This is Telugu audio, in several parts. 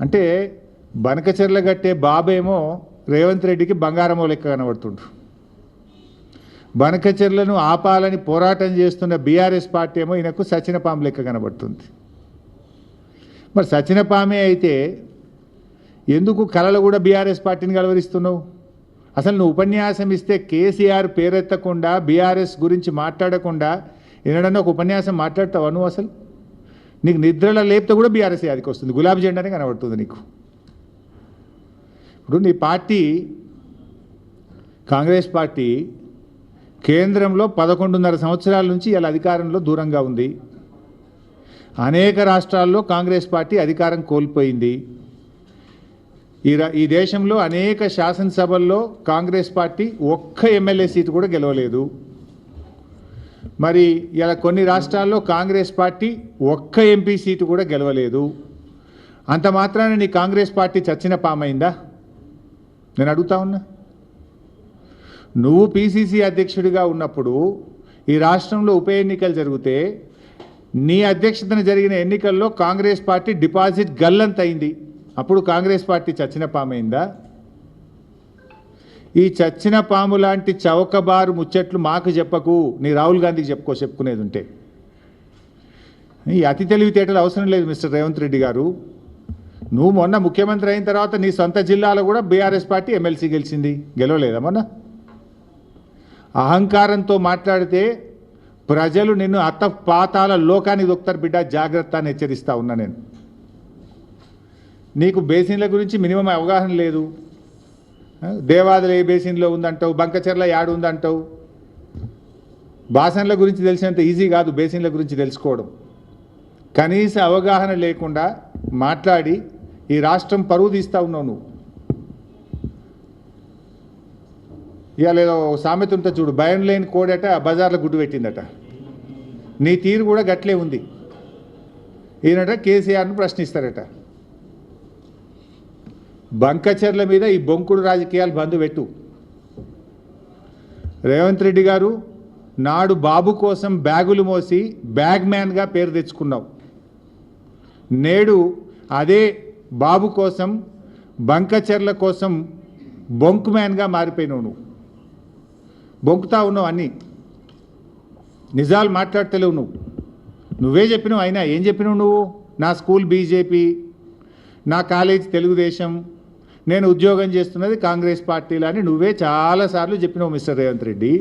అంటే బనకచెర్ల గట్టే బాబేమో రేవంత్ రెడ్డికి బంగారమో లెక్క కనబడుతుండ్రు. బనకచెర్లను ఆపాలని పోరాటం చేస్తున్న బీఆర్ఎస్ పార్టీ ఏమో ఈయనకు సచినపాము లెక్క కనబడుతుంది. మరి సచినపామే అయితే ఎందుకు కళలు కూడా బీఆర్ఎస్ పార్టీని కలవరిస్తున్నావు? అసలు నువ్వు ఉపన్యాసం ఇస్తే కేసీఆర్ పేరెత్తకుండా బీఆర్ఎస్ గురించి మాట్లాడకుండా ఏనాడన్నా ఒక ఉపన్యాసం మాట్లాడతావా నువ్వు? అసలు నీకు నిద్రలో లేపితే కూడా బీఆర్ఎస్ యాదికి వస్తుంది, గులాబీ జెండానే కనబడుతుంది నీకు. ఇప్పుడు నీ పార్టీ కాంగ్రెస్ పార్టీ కేంద్రంలో 11.5 సంవత్సరాల నుంచి ఇలా అధికారంలో దూరంగా ఉంది. అనేక రాష్ట్రాల్లో కాంగ్రెస్ పార్టీ అధికారం కోల్పోయింది. ఈ దేశంలో అనేక శాసనసభల్లో కాంగ్రెస్ పార్టీ ఒక్క ఎమ్మెల్యే సీటు కూడా గెలవలేదు. మరి ఇలా కొన్ని రాష్ట్రాల్లో కాంగ్రెస్ పార్టీ ఒక్క ఎంపీ సీటు కూడా గెలవలేదు. అంత మాత్రాన నీ కాంగ్రెస్ పార్టీ చచ్చిన పామైందా? నేను అడుగుతా ఉన్నా. నువ్వు పీసీసీ అధ్యక్షుడిగా ఉన్నప్పుడు ఈ రాష్ట్రంలో ఉప ఎన్నికలు జరిగితే నీ అధ్యక్షతన జరిగిన ఎన్నికల్లో కాంగ్రెస్ పార్టీ డిపాజిట్ గల్లంత అయింది. అప్పుడు కాంగ్రెస్ పార్టీ చచ్చిన పామైందా? ఈ చచ్చిన పాము లాంటి చౌకబారు ముచ్చట్లు మాకు చెప్పకు, నీ రాహుల్ గాంధీకి చెప్పుకునేది ఉంటే. ఈ అతి తెలివితేటలు అవసరం లేదు మిస్టర్ రేవంత్ రెడ్డి గారు. నువ్వు మొన్న ముఖ్యమంత్రి అయిన తర్వాత నీ సొంత జిల్లాలో కూడా బీఆర్ఎస్ పార్టీ ఎమ్మెల్సీ గెలిచింది, గెలవలేదా మొన్న? అహంకారంతో మాట్లాడితే ప్రజలు నిన్ను అత్తపాతాల లోకానికి దొక్కుతారు బిడ్డ, జాగ్రత్త అని హెచ్చరిస్తా ఉన్నా నేను. నీకు బేసిన్ల గురించి మినిమం అవగాహన లేదు. దేవాదులు ఏ బేసిన్లో ఉందంటావు, బంకచెర్ల యాడు ఉందంటావు. బాసన్ల గురించి తెలిసినంత ఈజీ కాదు బేసిన్ల గురించి తెలుసుకోవడం. కనీస అవగాహన లేకుండా మాట్లాడి ఈ రాష్ట్రం పరువు తీస్తూ ఉన్నావు నువ్వు. ఇవాళ ఏదో సామెత ఉంటే చూడు, భయం లేని కోడట బజార్లో గుడ్డు పెట్టిందట. నీ తీరు కూడా గట్లే ఉంది. ఈయనట కేసీఆర్ను ప్రశ్నిస్తారట. బంకచెర్ల మీద ఈ బొంకుడు రాజకీయాలు బంద్ పెట్టు. రేవంత్ రెడ్డి గారు నాడు బాబు కోసం బ్యాగులు మోసి బ్యాగ్ మ్యాన్గా పేరు తెచ్చుకున్నావు. నేడు అదే బాబు కోసం బంకచెర్ల కోసం బొంకు మ్యాన్గా మారిపోయినావు. నువ్వు బొంకుతా ఉన్నావు, అన్నీ నిజాలు మాట్లాడతలేవు నువ్వు. నువ్వే చెప్పినావు. అయినా ఏం చెప్పినావు నువ్వు? నా స్కూల్ బీజేపీ, నా కాలేజ్ తెలుగుదేశం, నేను ఉద్యోగం చేస్తున్నది కాంగ్రెస్ పార్టీలో అని నువ్వే చాలాసార్లు చెప్పినావు మిస్టర్ రేవంత్ రెడ్డి.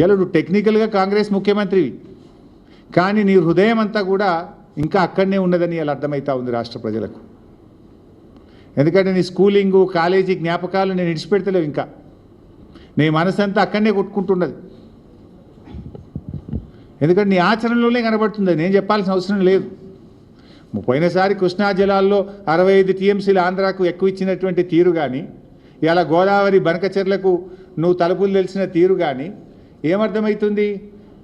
ఇలా నువ్వు టెక్నికల్గా కాంగ్రెస్ ముఖ్యమంత్రివి, కానీ నీ హృదయం అంతా కూడా ఇంకా అక్కడనే ఉన్నదని ఇలా అర్థమవుతా ఉంది రాష్ట్ర ప్రజలకు. ఎందుకంటే నీ స్కూలింగు కాలేజీ జ్ఞాపకాలు నేను విడిచిపెడతలేవు. ఇంకా నీ మనసంతా అక్కడనే కొట్టుకుంటున్నది. ఎందుకంటే నీ ఆచరణలోనే కనబడుతుంది, నేను చెప్పాల్సిన అవసరం లేదు. పోయినసారి కృష్ణా జలాల్లో 65 టీఎంసీలు ఆంధ్రాకు ఎక్కువ ఇచ్చినటువంటి తీరు కానీ, ఇలా గోదావరి బనకచెర్లకు నువ్వు తలుపులు తెలిసిన తీరు కానీ ఏమర్థమవుతుంది?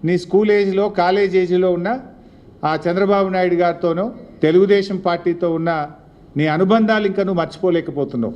నీ స్కూల్ ఏజ్లో కాలేజ్ ఏజ్లో ఉన్న ఆ చంద్రబాబు నాయుడు గారితోనో తెలుగుదేశం పార్టీతో ఉన్న నీ అనుబంధాలు ఇంకా నువ్వు మర్చిపోలేకపోతున్నావు.